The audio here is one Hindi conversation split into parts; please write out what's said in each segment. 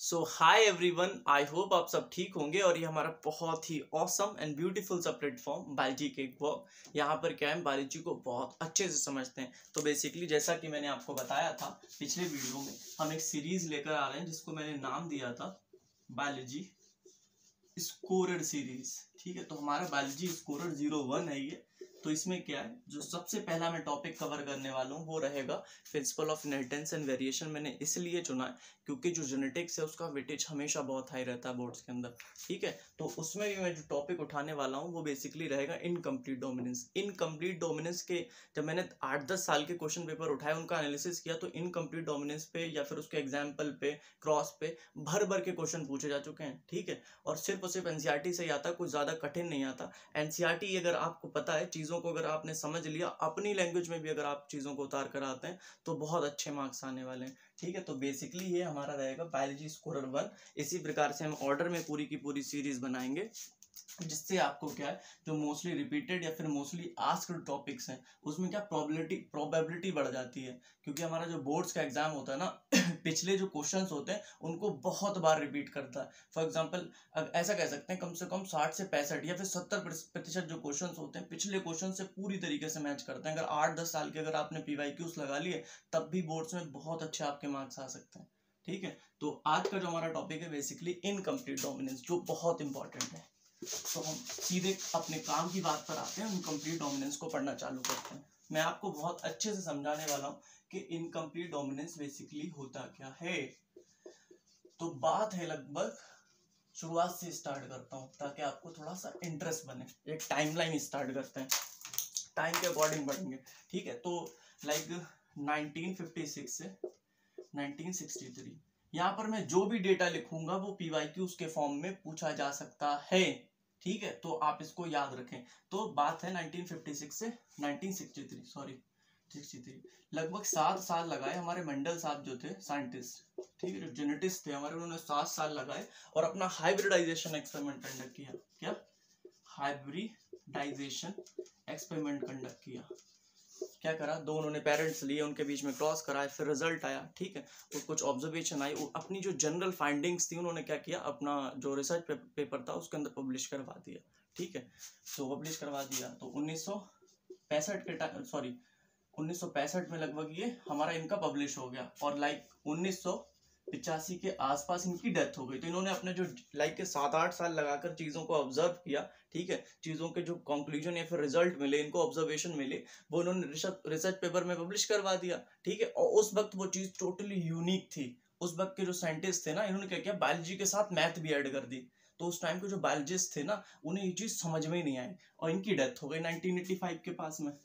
So hi everyone, I hope आप सब ठीक होंगे। और ये हमारा बहुत ही ऑसम एंड ब्यूटीफुल सा प्लेटफॉर्म बायोलॉजी केक वॉक। यहाँ पर क्या है, बायोलॉजी को बहुत अच्छे से समझते हैं। तो बेसिकली जैसा कि मैंने आपको बताया था पिछले वीडियो में, हम एक सीरीज लेकर आ रहे हैं जिसको मैंने नाम दिया था बायोलॉजी स्कोरर सीरीज। ठीक है, तो हमारा बायोलॉजी स्कोरर 01 है ये। तो इसमें क्या है, जो सबसे पहला मैं टॉपिक कवर करने वाला हूँ वो रहेगा principle of inheritance and variation. मैंने इसलिए चुना है क्योंकि जो जेनेटिक्स है उसका वेटेज हमेशा बहुत हाई रहता है बोर्ड्स के अंदर। ठीक है, तो उसमें भी मैं जो टॉपिक उठाने वाला हूँ वो बेसिकली रहेगा इनकम्प्लीट डोमिनेंस। इनकम्प्लीट डोमिनेंस के जब मैंने 8-10 साल के क्वेश्चन पेपर उठाए, उनका एनालिसिस किया, तो इनकम्प्लीट डोमिनेंस पे या फिर उसके एग्जाम्पल पे, क्रॉस पे भर भर के क्वेश्चन पूछे जा चुके हैं। ठीक है, और सिर्फ एनसीईआरटी से ही आता है, कुछ ज़्यादा कठिन नहीं आता। एनसीईआरटी अगर आपको पता है, चीज़ों को अगर आपने समझ लिया, अपनी लैंग्वेज में भी अगर आप चीज़ों को उतार कर आते हैं तो बहुत अच्छे मार्क्स आने वाले हैं। ठीक है, तो बेसिकली ये हमारा रहेगा बायोलॉजी स्कोरर 1। इसी प्रकार से हम ऑर्डर में पूरी की पूरी सीरीज बनाएंगे, जिससे आपको क्या है, जो मोस्टली रिपीटेड या फिर मोस्टली आस्क्ड टॉपिक्स हैं उसमें क्या प्रोबेबिलिटी बढ़ जाती है। क्योंकि हमारा जो बोर्ड्स का एग्जाम होता है ना पिछले जो क्वेश्चंस होते हैं उनको बहुत बार रिपीट करता है। फॉर एग्जांपल ऐसा कह सकते हैं, कम से कम 60 से 65 या फिर 70% जो क्वेश्चंस होते हैं पिछले क्वेश्चन से पूरी तरीके से मैच करते हैं। अगर 8-10 साल के अगर आपने पीवाईक्यूज लगा लिए तब भी बोर्ड्स में बहुत अच्छे आपके मार्क्स आ सकते हैं। ठीक है, तो आज का जो हमारा टॉपिक है बेसिकली इनकम्प्लीट डोमिनेंस, जो बहुत इंपॉर्टेंट है। तो हम सीधे अपने काम की बात पर आते हैं, इनकम्प्लीट डोमिनेंस को पढ़ना चालू करते हैं। मैं आपको बहुत अच्छे से समझाने वाला हूँ कि इनकम्प्लीट डोमिनेंस बेसिकली होता क्या है। तो बात है, लगभग शुरुआत से स्टार्ट करता हूँ ताकि आपको थोड़ा सा इंटरेस्ट बने। एक टाइमलाइन स्टार्ट करते हैं, टाइम के अकॉर्डिंग बढ़ेंगे। ठीक है, तो लाइक 1956 से 1963, यहाँ पर मैं जो भी डेटा लिखूंगा वो पीवाईक्यूज के फॉर्म में पूछा जा सकता है। ठीक है, तो आप इसको याद रखें। तो बात है 1956 से 1963 लगभग 7 साल लगाए हमारे मंडल साहब जो थे साइंटिस्ट। ठीक है, जो जेनेटिस्ट थे हमारे, उन्होंने 7 साल लगाए और अपना हाइब्रिडाइजेशन एक्सपेरिमेंट कंडक्ट किया। क्या हाइब्रिडाइजेशन एक्सपेरिमेंट कंडक्ट किया? क्या करा, दो उन्होंने पेरेंट्स लिए, उनके बीच में क्रॉस कराए, फिर रिजल्ट आया। ठीक है, और कुछ ऑब्जर्वेशन आई, अपनी जो जनरल फाइंडिंग्स थी उन्होंने क्या किया, अपना जो रिसर्च पेपर था उसके अंदर पब्लिश करवा दिया। ठीक है, तो पब्लिश करवा दिया तो 1965 के टाइम, सॉरी 1965 में लगभग ये हमारा इनका पब्लिश हो गया। और लाइक 1985 के आसपास इनकी डेथ हो गई। तो इन्होंने अपने जो लाइक के 7-8 साल लगाकर चीज़ों को ऑब्जर्व किया। ठीक है, चीज़ों के जो कंक्लूजन या फिर रिजल्ट मिले, इनको ऑब्जर्वेशन मिले, वो इन्होंने रिसर्च पेपर में पब्लिश करवा दिया। ठीक है, और उस वक्त वो चीज़ टोटली यूनिक थी। उस वक्त के जो साइंटिस्ट थे ना, इन्होंने क्या किया, बायोलॉजी के साथ मैथ भी ऐड कर दी। तो उस टाइम के जो बायोलॉजिस्ट थे ना, उन्हें ये चीज़ समझ में ही नहीं आई और इनकी डेथ हो गई 1985 के पास में।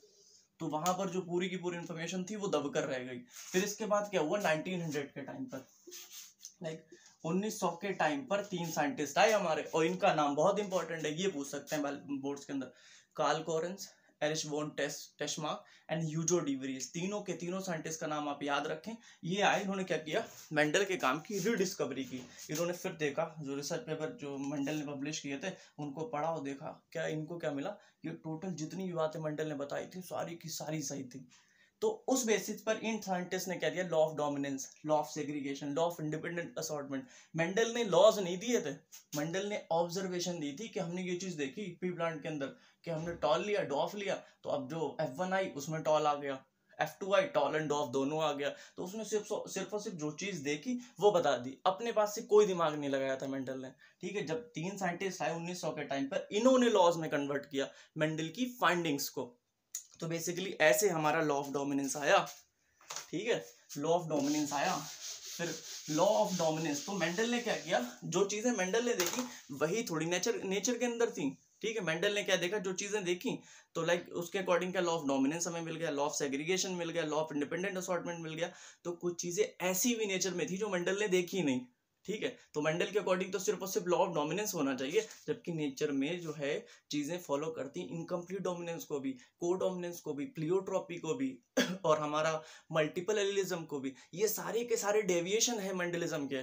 तो वहां पर जो पूरी की पूरी इंफॉर्मेशन थी वो दबकर रह गई। फिर इसके बाद क्या हुआ, 1900 के टाइम पर, लाइक 1900 के टाइम पर 3 साइंटिस्ट आए हमारे, और इनका नाम बहुत इंपॉर्टेंट है, ये पूछ सकते हैं बोर्ड्स के अंदर। Carl Correns, Erich von Tschermak and Hugo de Vries, तीनों के तीनों साइंटिस्ट का नाम आप याद रखें। ये आए, इन्होंने क्या किया, मेंडल के काम की रिडिस्कवरी की। इन्होंने फिर देखा, जो रिसर्च पेपर जो मेंडल ने पब्लिश किए थे उनको पढ़ा और देखा, क्या इनको क्या मिला, ये टोटल जितनी भी बातें मेंडल ने बताई थी सारी की सारी सही थी। तो उस बेसिस पर इन साइंटिस्ट ने क्या दिया, law of dominance, law of segregation, law of independent assortment. Mendel ने लॉज नहीं दिए थे, मेंडल ने ऑब्जर्वेशन दी थी कि हमने ये चीज देखी पी प्लांट के अंदर कि हमने टॉल लिया, डॉफ लिया, तो अब जो F1 आई उसमें टॉल आ गया, F2 आई, टॉल एंड डॉफ दोनों आ गया। तो उसने सिर्फ और सिर्फ जो चीज देखी वो बता दी, अपने पास से कोई दिमाग नहीं लगाया था मेंडल ने। ठीक है, जब 3 साइंटिस्ट आए 1900 के टाइम पर, इन्होंने लॉज में कन्वर्ट किया मेंडल की फाइंडिंग्स को। तो बेसिकली ऐसे हमारा लॉ ऑफ डोमिनेंस आया। ठीक है, लॉ ऑफ डोमिनेंस आया। फिर लॉ ऑफ डोमिनेंस, तो मेंडल ने क्या किया, जो चीजें मेंडल ने देखी वही थोड़ी नेचर के अंदर थी। ठीक है, मेंडल ने क्या देखा, जो चीजें देखी तो लाइक उसके अकॉर्डिंग क्या, लॉ ऑफ डोमिनेंस हमें मिल गया, लॉ ऑफ सेग्रीगेशन मिल गया, लॉ ऑफ इंडिपेंडेंट असॉर्टमेंट मिल गया। तो कुछ चीजें ऐसी भी नेचर में थी जो मेंडल ने देखी नहीं। ठीक है, तो मेंडल के अकॉर्डिंग तो सिर्फ और सिर्फ लॉ ऑफ डोमिनेंस होना चाहिए, जबकि नेचर में जो है चीजें फॉलो करती इनकम्प्लीट डोमिनेंस को भी, को डोमिनेंस को भी, प्लियोट्रॉपी को भी और हमारा मल्टीपल एलिलिज्म को भी। ये सारे के सारे डेविएशन है मेंडलिज्म के,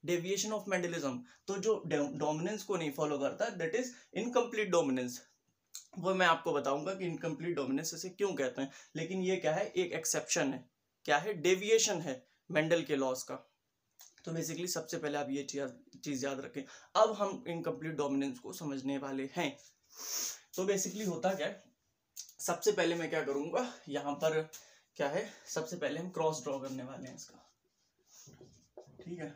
डेविएशन ऑफ मेंडलिज्म। तो जो डोमिनेंस को नहीं फॉलो करता, दैट इज इनकम्प्लीट डोमिनेंस। वो मैं आपको बताऊंगा कि इनकम्प्लीट डोमिनेंस इसे क्यों कहते हैं। लेकिन ये क्या है, एक एक्सेप्शन है, क्या है, डेविएशन है मेंडल के लॉज का। तो बेसिकली सबसे पहले आप ये चीज़ याद रखें। अब हम इनकम्प्लीट डोमिनेंस को समझने वाले हैं। तो बेसिकली होता क्या है, सबसे पहले मैं क्या करूँगा, यहाँ पर क्या है, सबसे पहले हम क्रॉस ड्रॉ करने वाले हैं इसका, ठीक है।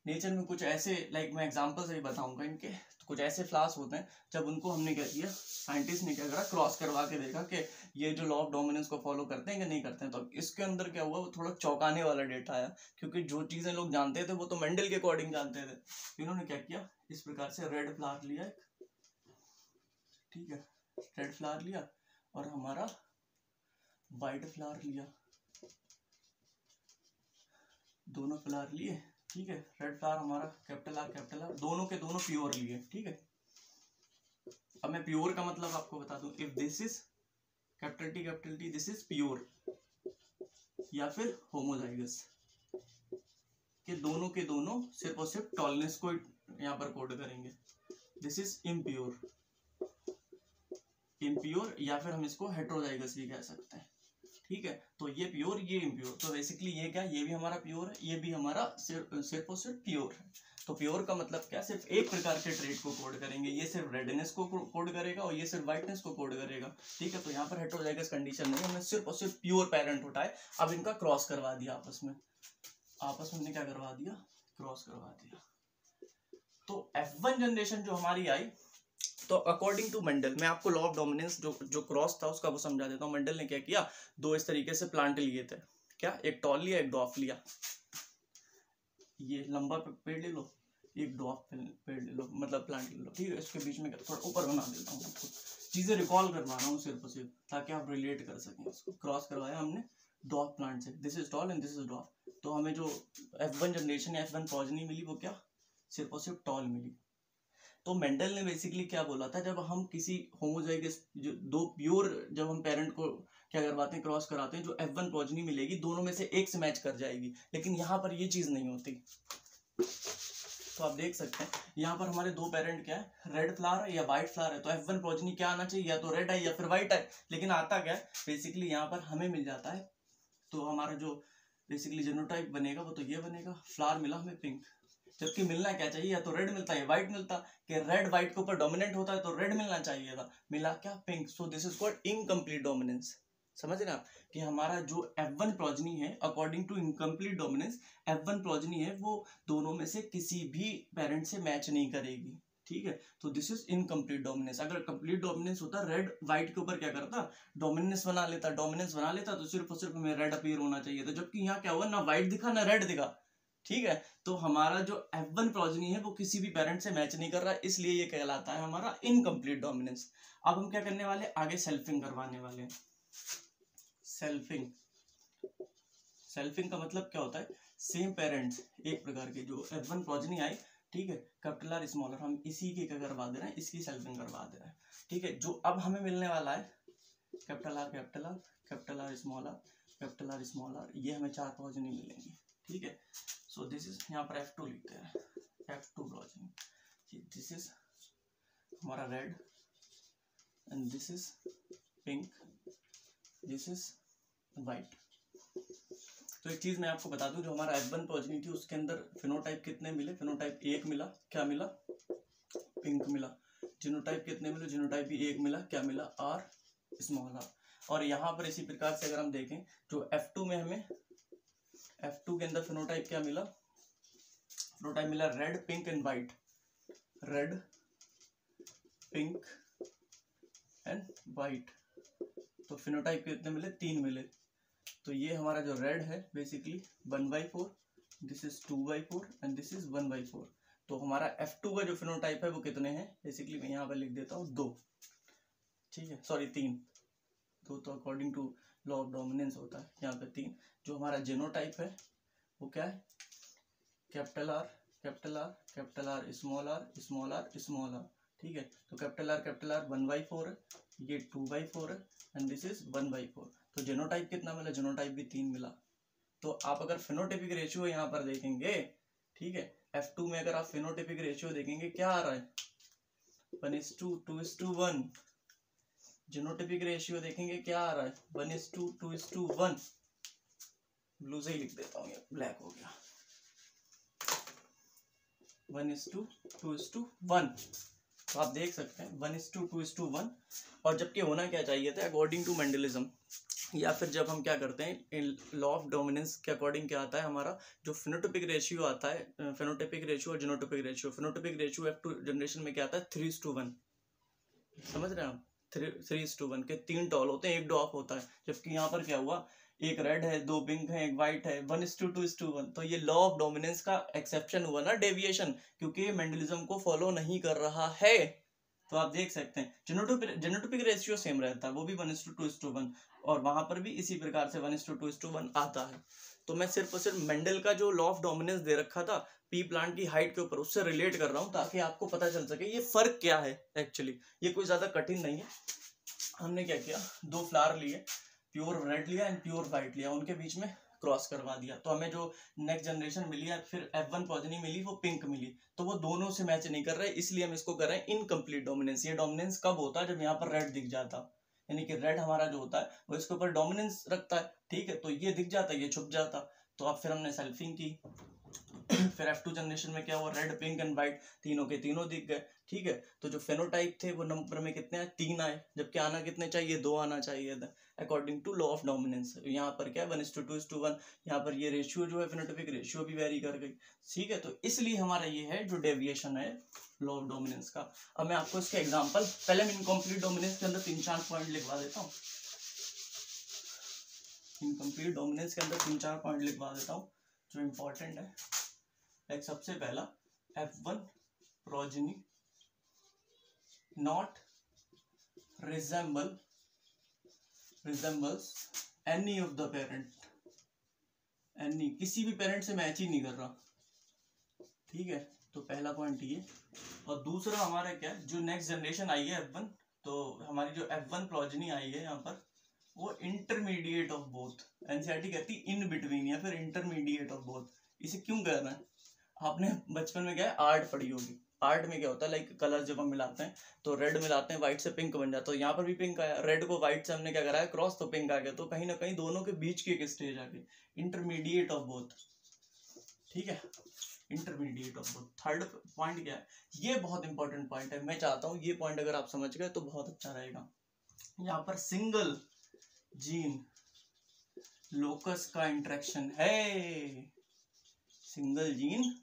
नेचर में कुछ ऐसे, लाइक मैं एग्जांपल से ही बताऊंगा इनके, तो कुछ ऐसे फ्लावर्स होते हैं जब उनको हमने क्या किया, साइंटिस्ट ने क्या करा, क्रॉस करवा के देखा कि ये जो लॉ ऑफ डोमिनेंस को फॉलो करते हैं कि नहीं करते हैं। तो इसके अंदर क्या हुआ, वो थोड़ा चौंकाने वाला डेटा आया, क्योंकि जो चीजें लोग जानते थे वो तो मेंडल के अकॉर्डिंग जानते थे। इन्होंने क्या किया, इस प्रकार से रेड फ्लावर लिया, ठीक है, रेड फ्लावर लिया और हमारा व्हाइट फ्लावर लिया, दोनों फ्लावर लिए, ठीक है। रेड फ्लावर हमारा कैपिटल आर दोनों के दोनों प्योर लिए, ठीक है। अब मैं प्योर का मतलब आपको बता दूं, if this is capital T this is pure, या फिर होमोजाइगस, के दोनों सिर्फ और सिर्फ टॉलनेस को यहाँ पर कोड करेंगे। दिस इज इम्प्योर, या फिर हम इसको हेट्रोजाइगस भी कह सकते हैं, ठीक है। तो ये प्योर, ये इम्प्योर, तो बेसिकली ये क्या, ये भी हमारा प्योर है, ये भी हमारा सिर्फ और सिर्फ प्योर है। तो प्योर का मतलब क्या, सिर्फ एक प्रकार के ट्रेट को कोड करेंगे, ये सिर्फ रेडनेस को कोड करेगा और ये सिर्फ व्हाइटनेस को कोड करेगा, ठीक है। तो यहाँ पर हेट्रोजाइगस कंडीशन नहीं, हमने सिर्फ और सिर्फ प्योर पेरेंट उठाए, अब इनका क्रॉस करवा दिया आपस में हमने क्या करवा दिया, क्रॉस करवा दिया। तो F1 जनरेशन जो हमारी आई, तो अकॉर्डिंग टू मेंडल, मैं आपको लॉ ऑफ डोमिनेंस जो क्रॉस था उसका वो समझा देता हूँ। मेंडल ने क्या किया, दो इस तरीके से प्लांट लिए थे, क्या, एक टॉल लिया, एक डॉफ लिया, ये लंबा पेड़ ले लो, एक डॉफ पेड़ ले लो, मतलब प्लांट ले लो, ठीक है। इसके बीच में थोड़ा ऊपर बना देता हूँ, आपको चीजें रिकॉल करवा रहा हूँ सिर्फ और सिर्फ, ताकि आप रिलेट कर सकें। इसको क्रॉस करवाया हमने डॉफ प्लांट से, this is tall and this is dwarf. तो हमें जो F1 जनरेशन या F1 प्रोजेनी मिली, वो क्या, सिर्फ और सिर्फ टॉल मिली। तो मेंडल ने बेसिकली क्या बोला था, जब हम किसी होमोजाइगस, जो दो प्योर, जब हम पेरेंट को क्या करवाते हैं, क्रॉस कराते हैं, जो F1 प्रोजेनी मिलेगी दोनों में से एक से मैच कर जाएगी। लेकिन यहाँ पर ये चीज नहीं होती। तो आप देख सकते हैं यहाँ पर हमारे दो पेरेंट क्या है, रेड फ्लावर है या व्हाइट फ्लावर है, तो F1 प्रोजेनी क्या आना चाहिए, या तो रेड है या फिर व्हाइट है। लेकिन आता क्या है, बेसिकली यहाँ पर हमें मिल जाता है, तो हमारा जो बेसिकली जीनोटाइप बनेगा वो तो ये बनेगा, फ्लावर मिला हमें पिंक, जबकि मिलना क्या चाहिए, या तो रेड मिलता है या व्हाइट मिलता, कि रेड व्हाइट के ऊपर डोमिनेंट होता है तो रेड मिलना चाहिए था, मिला क्या, pink. So this is called incomplete dominance. समझ रहे हैं आप, कि हमारा जो F1 प्रोजेनी है, according to incomplete dominance, F1 progeny है वो दोनों में से किसी भी पेरेंट से मैच नहीं करेगी, ठीक है। तो दिस इज इनकम्प्लीट डोमिनेंस। अगर कंप्लीट डोमिनेंस होता, रेड व्हाइट के ऊपर क्या करता, डोमिनेंस बना लेता, तो सिर्फ और सिर्फ हमें रेड अपीयर होना चाहिए था। जबकि यहाँ क्या हुआ, ना व्हाइट दिखा ना रेड दिखा, ठीक है। तो हमारा जो F1 प्रोजेनी है वो किसी भी पेरेंट से मैच नहीं कर रहा, इसलिए ये कहलाता है हमारा इनकम्प्लीट डोमिनेंस। अब हम क्या करने वाले, आगे सेल्फिंग करवाने वाले हैं। सेल्फिंग का मतलब क्या होता है, सेम पेरेंट्स, एक प्रकार के जो F1 प्रोजेनी आई, ठीक है, कैपिटल आर स्मॉल आर, हम इसी की क्या करवा दे रहे हैं, इसकी सेल्फिंग करवा दे रहे हैं, ठीक है। जो अब हमें मिलने वाला है, कैपिटल आर स्मॉल आर, ये हमें चार प्रोजेनी मिलेंगी, ठीक है। सो दिस इज, यहाँ पर F2 लिखते हैं, F2 प्रोजेनी, दिस इज हमारा red and this is pink, this is white. तो एक चीज मैं आपको बता दूं, जो हमारा F1 प्रोजेनी थी उसके अंदर फिनोटाइप कितने मिले, फिनोटाइप एक मिला, क्या मिला, पिंक मिला। जीनोटाइप कितने मिले, जीनोटाइप भी एक मिला, क्या मिला, आर स्मॉल आर। और यहाँ पर इसी प्रकार से अगर हम देखें, जो F2 में हमें, F2 के अंदर फिनोटाइप क्या मिला, फिनोटाइप मिला red pink and white, red pink and white. तो फिनोटाइप कितने मिले, तीन मिले। तो ये हमारा जो रेड है basically 1/4, this is 2/4 and this is 1/4। तो हमारा F2 का जो फिनोटाइप है वो कितने हैं, बेसिकली मैं यहाँ पर लिख देता हूँ 2, ठीक है, सॉरी 3, 2 तो according to law of dominance होता है, यहाँ पे 3। जो हमारा जीनोटाइप है वो क्या है, कैपिटल आर स्मॉल आर, ठीक है। तो कैपिटल आर 1/4 है, ये 2/4 है एंड दिस इज 1/4। तो जीनोटाइप कितना मिला, जीनोटाइप भी 3 मिला। तो आप अगर फिनोटाइपिक रेशियो यहाँ पर देखेंगे, ठीक है, F2 में अगर आप फिनोटाइपिक रेशियो देखेंगे क्या आ रहा है, 1:2:1। जीनोटाइपिक रेशियो देखेंगे क्या आ रहा है, 1:2:1। ब्लू से ही लिख देता हूँ, ये ब्लैक हो गया, 1:2:1। तो आप देख सकते हैं 1:2:1। और जबकि होना क्या चाहिए था अकॉर्डिंग टू मेंडलिज्म, या फिर जब हम क्या करते हैं लॉ ऑफ डोमिनेंस के अकॉर्डिंग क्या आता है हमारा जो फिनोटाइपिक रेशियो आता है, फिनोटाइपिक रेशियो और genotypic ratio. Phenotypic ratio F2 generation में क्या आता है 3:1। समझ रहे हैं आप, 3:1 के 3 टॉल होते हैं, 1 डॉफ होता है। जबकि यहाँ पर क्या हुआ, एक रेड है, 2 पिंक है, एक वाइट है, 1:2:1। तो ये लॉ ऑफ डोमिनेंस का एक्सेप्शन हुआ ना, डेविएशन, क्योंकि मेंडलिज्म को फॉलो नहीं कर रहा है। तो आप देख सकते हैं जेनोटाइपिक रेशियो सेम रहता है, वो भी 1:2:1, और वहां पर भी इसी प्रकार से 1:2:1 आता है। तो मैं सिर्फ और सिर्फ मेंडल का जो लॉ ऑफ डोमिनेंस दे रखा था पी प्लांट की हाइट के ऊपर, उससे रिलेट कर रहा हूँ ताकि आपको पता चल सके ये फर्क क्या है। एक्चुअली ये कोई ज्यादा कठिन नहीं है। हमने क्या किया, 2 फ्लावर लिए, प्योर रेड लिया एंड प्योर व्हाइट लिया, उनके बीच में क्रॉस करवा दिया। तो हमें जो नेक्स्ट जनरेशन मिली है, फिर F1 प्रोजेनी मिली, वो पिंक मिली। तो वो दोनों से मैच नहीं कर रहे, इसलिए हम इसको कर रहे हैं इनकम्प्लीट डोमिनेंस। ये डोमिनेंस कब होता है, जब यहाँ पर रेड दिख जाता, यानी कि रेड हमारा जो होता है वो इसके ऊपर डोमिनेंस रखता है। ठीक है, तो ये दिख जाता, ये छुप जाता। तो अब फिर हमने सेल्फिंग की फिर F2 जनरेशन में क्या हुआ, रेड पिंक एंड व्हाइट तीनों के तीनों दिख गए। ठीक है, तो जो फेनोटाइप थे वो नंबर में कितने आए, 3 आए, जबकि आना कितने चाहिए, 2 आना चाहिए था according to law of dominance. यहाँ पर क्या है 1:2:1। यहाँ पर ये रेशियो जो है फिनोटाइपिक रेशियो भी वेरी कर गई। ठीक है, तो इसलिए हमारा ये है जो डेविएशन है लॉ ऑफ डोमिनेंस का। अब मैं आपको इसके एग्जाम्पल, पहले मैं इनकम्प्लीट डोमिनेंस के अंदर 3-4 पॉइंट लिखवा देता हूँ। इनकम्प्लीट डोमिनेंस के अंदर 3-4 पॉइंट लिखवा देता हूँ जो इम्पोर्टेंट है। एक सबसे पहला, F1 progeny not resembles any of the parent, any किसी भी पेरेंट से मैच ही नहीं कर रहा। ठीक है, तो पहला पॉइंट ये। और दूसरा हमारा क्या है, जो नेक्स्ट जनरेशन आई है F1, तो हमारी जो F1 progeny आई है यहाँ पर वो इंटरमीडिएट ऑफ बोथ। एनसीईआरटी कहती है इन बिटवीन या फिर इंटरमीडिएट ऑफ बोथ। इसे क्यों कह रहे हैं, आपने बचपन में क्या है आर्ट पढ़ी होगी। आर्ट में क्या होता है, लाइक कलर जब हम मिलाते हैं तो रेड मिलाते हैं, व्हाइट से पिंक बन जाता है। तो यहाँ पर भी पिंक आया, रेड को व्हाइट से हमने क्या कराया क्रॉस, तो पिंक आ गया। तो कहीं ना कहीं दोनों के बीच की एक स्टेज आ गई, इंटरमीडिएट ऑफ बोथ। ठीक है, intermediate of both. Third point क्या है, ये बहुत इंपॉर्टेंट पॉइंट है। मैं चाहता हूँ ये पॉइंट अगर आप समझ गए तो बहुत अच्छा रहेगा। यहाँ पर सिंगल जीन लोकस का इंटरेक्शन है, सिंगल जीन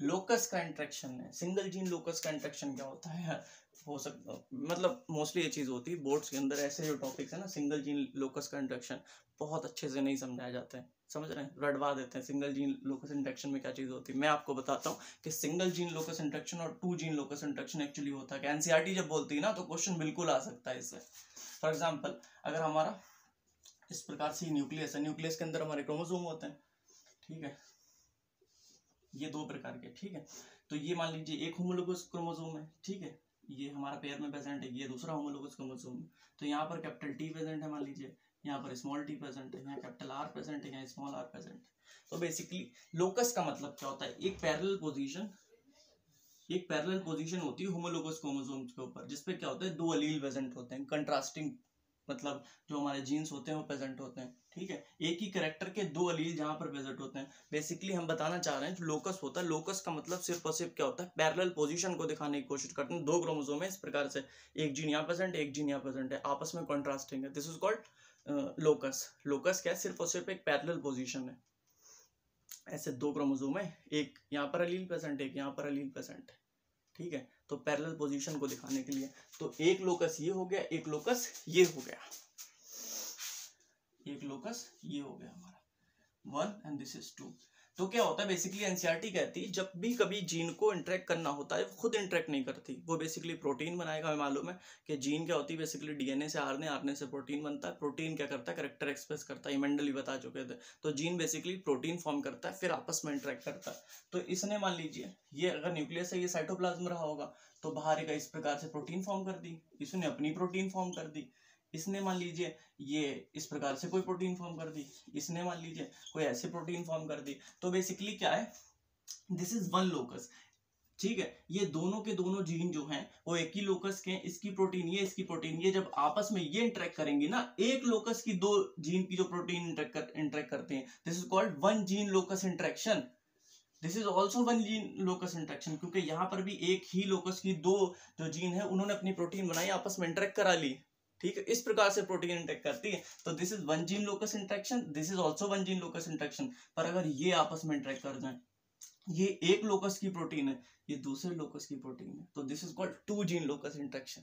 लोकस का इंटरेक्शन है। सिंगल जीन लोकस का इंटरेक्शन क्या होता है, हो सकता मतलब मोस्टली ये चीज होती है बोर्ड्स के अंदर, ऐसे जो टॉपिक्स है ना, सिंगल जीन लोकस का इंटरेक्शन बहुत अच्छे से नहीं समझाए जाते हैं। समझ रहे हैं, रटवा देते हैं। सिंगल जीन लोकस इंटरेक्शन में क्या चीज होती है, मैं आपको बताता हूँ कि सिंगल जीन लोकस इंटरेक्शन और 2 जीन लोकस इंटरेक्शन एक्चुअली होता है कि एनसीईआरटी जब बोलती है ना तो क्वेश्चन बिल्कुल आ सकता है इससे। फॉर एग्जाम्पल, अगर हमारा इस प्रकार से न्यूक्लियस है, न्यूक्लियस के अंदर हमारे क्रोमोसोम होते हैं। ठीक है, ये 2 प्रकार के। ठीक है, तो ये मान लीजिए एक होमोलोगस क्रोमोसोम है। ठीक है, ये हमारा पेयर में प्रेजेंट है, ये दूसरा होमोलोगस क्रोमोसोम है। तो यहाँ पर कैपिटल टी प्रेजेंट है मान लीजिए, यहाँ पर स्मॉल टी प्रेजेंट है, यहाँ कैपिटल आर प्रेजेंट है, यहाँ स्मॉल आर प्रेजेंट है। तो बेसिकली लोकस का मतलब क्या होता है, एक पैरेलल पोजीशन होती है होमोलोगस क्रोमोसोम्स के ऊपर, जिसपे क्या होता है 2 अलील प्रेजेंट होते हैं, कंट्रास्टिंग, मतलब जो हमारे जीन्स होते हैं वो प्रेजेंट होते हैं। ठीक है, एक ही कैरेक्टर के 2 अलील जहां पर प्रेजेंट होते हैं। बेसिकली हम बताना चाह रहे हैं जो लोकस होता है, लोकस का मतलब सिर्फ और सिर्फ क्या होता है, पैरेलल पोजीशन को दिखाने की कोशिश करते हैं। 2 क्रोमोसोम है इस प्रकार से, एक जीन यहाँ प्रेजेंट है, एक जीन यहाँ प्रेजेंट है, आपस में कॉन्ट्रास्टिंग है, this is called locus. Locus क्या है, सिर्फ और सिर्फ एक पैरेलल पोजीशन है। ऐसे 2 क्रोमोसोम है, एक यहाँ पर अलील प्रेजेंट है, एक यहाँ पर अलील प्रेजेंट है। ठीक है, तो पैरेलल पोजीशन को दिखाने के लिए, तो एक लोकस ये हो गया, एक लोकस ये हो गया, एक लोकस ये हो गया हमारा 1 एंड दिस इज 2। तो क्या होता है, बेसिकली एनसीईआरटी कहती है जब भी कभी जीन को इंटरेक्ट करना होता है, वो खुद इंटरेक्ट नहीं करती, वो बेसिकली प्रोटीन बनाएगा। हमें मालूम है कि जीन क्या होती है, बेसिकली डीएनए से आरएनए, आरएनए से प्रोटीन बनता है। प्रोटीन क्या करता है, कैरेक्टर एक्सप्रेस करता है, मेंडल ही बता चुके थे। तो जीन बेसिकली प्रोटीन फॉर्म करता है, फिर आपस में इंटरेक्ट करता है। तो इसने मान लीजिए ये अगर न्यूक्लियस है, ये साइटोप्लाज्म रहा होगा, तो बाहर का इस प्रकार से प्रोटीन फॉर्म कर दी, इसने अपनी प्रोटीन फॉर्म कर दी। इसने मान लीजिए ये इस प्रकार से कोई प्रोटीन फॉर्म कर दी, इसने मान लीजिए कोई ऐसे प्रोटीन फॉर्म कर दी। तो बेसिकली क्या है, दिस इज 1 लोकस। ठीक है, ये दोनों के दोनों जीन जो हैं वो एक ही लोकस के हैं, इसकी प्रोटीन ये, इसकी प्रोटीन ये, जब आपस में ये इंटरेक्ट करेंगी ना, एक लोकस की 2 जीन की जो प्रोटीन इंटरेक्ट करते हैं, this is called 1 gene locus interaction. This is also one gene locus interaction, क्योंकि यहाँ पर भी एक ही लोकस की दो जो जीन है उन्होंने अपनी प्रोटीन बनाई, आपस में इंटरेक्ट करा ली, ठीक है, इस प्रकार से प्रोटीन इंटरेक्ट करती है। तो this is one gene locus interaction, this is also one gene locus interaction. पर अगर ये आपस में इंटरेक्ट कर जाए, ये एक लोकस की प्रोटीन है, ये दूसरे लोकस की प्रोटीन है, तो this is called two gene locus interaction,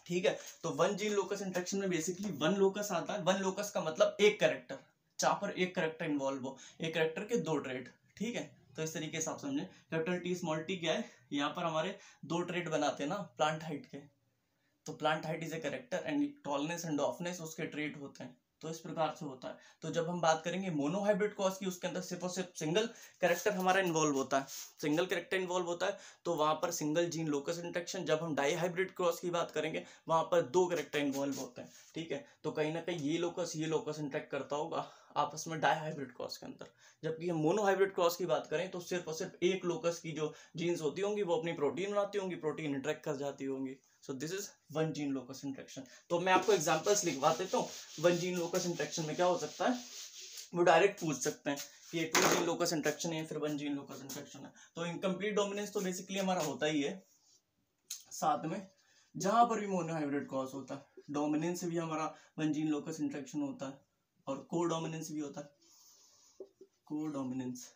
ठीक है। तो वन जीन लोकस इंटरेक्शन में बेसिकली वन लोकस आता है, वन लोकस का मतलब एक कैरेक्टर, जहां पर एक कैरेक्टर इन्वॉल्व हो, एक कैरेक्टर के दो ट्रेड, ठीक है। तो इस तरीके से आप समझे, कैपिटल टी स्मॉल टी क्या है, यहाँ पर हमारे दो ट्रेड बनाते हैं ना प्लांट हाइट के, तो plant height is a character and tallness and dwarfness उसके ट्रेट होते हैं, तो इस प्रकार से होता है। तो जब हम बात करेंगे मोनोहाइब्रिड क्रॉस की, उसके अंदर सिर्फ और सिर्फ सिंगल कैरेक्टर हमारा इन्वॉल्व होता है, सिंगल कैरेक्टर इन्वॉल्व होता है, तो वहां पर सिंगल जीन लोकस इंटरेक्शन। जब हम डाई हाइब्रिड क्रॉस की बात करेंगे, वहां पर दो कैरेक्टर इन्वॉल्व होते हैं, ठीक है। तो कहीं ना कहीं ये लोकस इंटरेक्ट करता होगा आपस में डाई हाइब्रिड क्रॉस के अंदर। जबकि हम मोनोहाइब्रिड क्रॉस की बात करें तो सिर्फ और सिर्फ एक लोकस की जो जीन्स होती होंगी वो अपनी प्रोटीन बनाती होंगी, प्रोटीन इंटरेक्ट कर जाती होंगी। So this is one gene locus interaction. तो मैं आपको एग्जांपल्स लिखवा देता हूँ, वन जीन लोकस इंटरेक्शन में क्या हो सकता है, वो डायरेक्ट पूछ सकते हैं कि ये टू जीन लोकस इंटरेक्शन है फिर वन जीन लोकस इंटरेक्शन है। तो इनकम्प्लीट डोमिनेंस तो बेसिकली हमारा होता ही है, साथ में जहां पर भी मोनोहाइब्रिड क्रॉस होता है, डोमिनेंस भी हमारा वन जीन लोकस इंटरेक्शन होता है, और को डोमिनेंस भी होता है, को डोमिनेंस,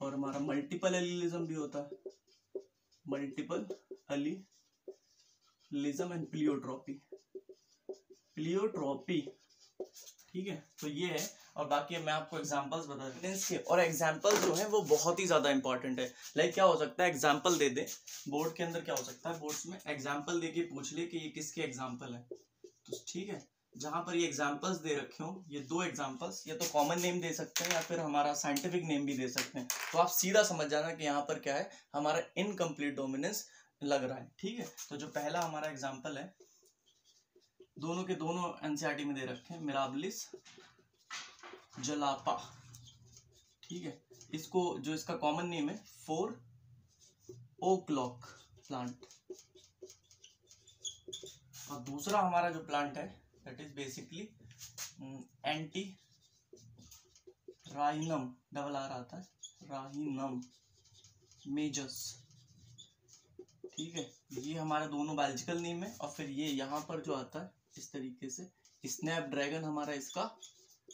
और हमारा मल्टीपल एलिलिज्म भी होता है, मल्टीपल एलिलिज्म एंड प्लियोट्रॉपी, ठीक है। तो ये है, और बाकी मैं आपको एग्जांपल्स बता दूं इसके, और एग्जांपल्स जो है वो बहुत ही ज्यादा इंपॉर्टेंट है। लाइक क्या हो सकता है, एग्जांपल दे दे बोर्ड के अंदर, क्या हो सकता है बोर्ड्स में एग्जांपल दे के पूछ ले कि ये किसके एग्जांपल है, तो ठीक है। जहां पर ये एग्जांपल्स दे रखे हो, ये दो एग्जांपल्स, ये तो कॉमन नेम दे सकते हैं या फिर हमारा साइंटिफिक नेम भी दे सकते हैं, तो आप सीधा समझ जाना कि यहाँ पर क्या है, हमारा इनकम्प्लीट डोमिनेंस लग रहा है, ठीक है। तो जो पहला हमारा एग्जांपल है, दोनों के दोनों एनसीईआरटी में दे रखे हैं, मिराबिलिस जलापा, ठीक है। इसको जो इसका कॉमन नेम है 4 ओक्लॉक प्लांट, और दूसरा हमारा जो प्लांट है that is basically Antirrhinum, double R आता है, राइनम मेजस, ठीक है। ये हमारा दोनों बायोलॉजिकल नेम है, और फिर ये यहाँ पर जो आता है इस तरीके से स्नैपड्रैगन हमारा इसका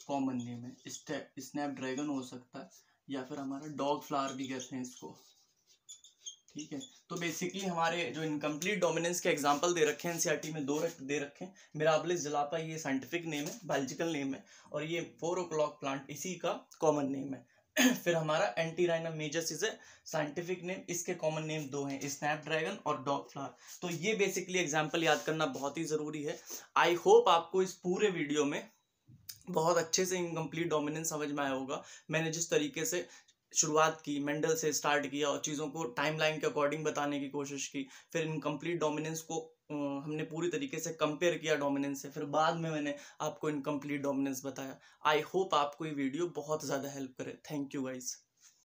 कॉमन नेम है, स्नैपड्रैगन हो सकता है, या फिर हमारा डॉग फ्लावर भी कहते हैं इसको, ठीक है। तो बेसिकली हमारे जो इनकम्प्लीट डोमिनेंस के एग्जांपल दे रखे हैं एनसीईआरटी में, दो दे रखे हैं, मिराबिलिस जलापा ये साइंटिफिक नेम है, बायोलॉजिकल नेम है, और ये 4 o'clock प्लांट इसी का कॉमन नेम है। फिर हमारा Antirrhinum majus is a scientific name, इसके कॉमन नेम दो हैं, स्नैपड्रैगन और डॉग फ्लावर। तो ये बेसिकली एग्जांपल याद करना बहुत ही जरूरी है। आई होप आपको इस पूरे वीडियो में बहुत अच्छे से इनकम्प्लीट डोमिनेंस समझ में आया होगा। मैंने जिस तरीके से शुरुआत की, मेंडल से स्टार्ट किया और चीज़ों को टाइमलाइन के अकॉर्डिंग बताने की कोशिश की, फिर इनकम्प्लीट डोमिनेंस को हमने पूरी तरीके से कंपेयर किया डोमिनेंस से, फिर बाद में मैंने आपको इनकम्प्लीट डोमिनेंस बताया। आई होप आपको ये वीडियो बहुत ज़्यादा हेल्प करे। Thank you guys.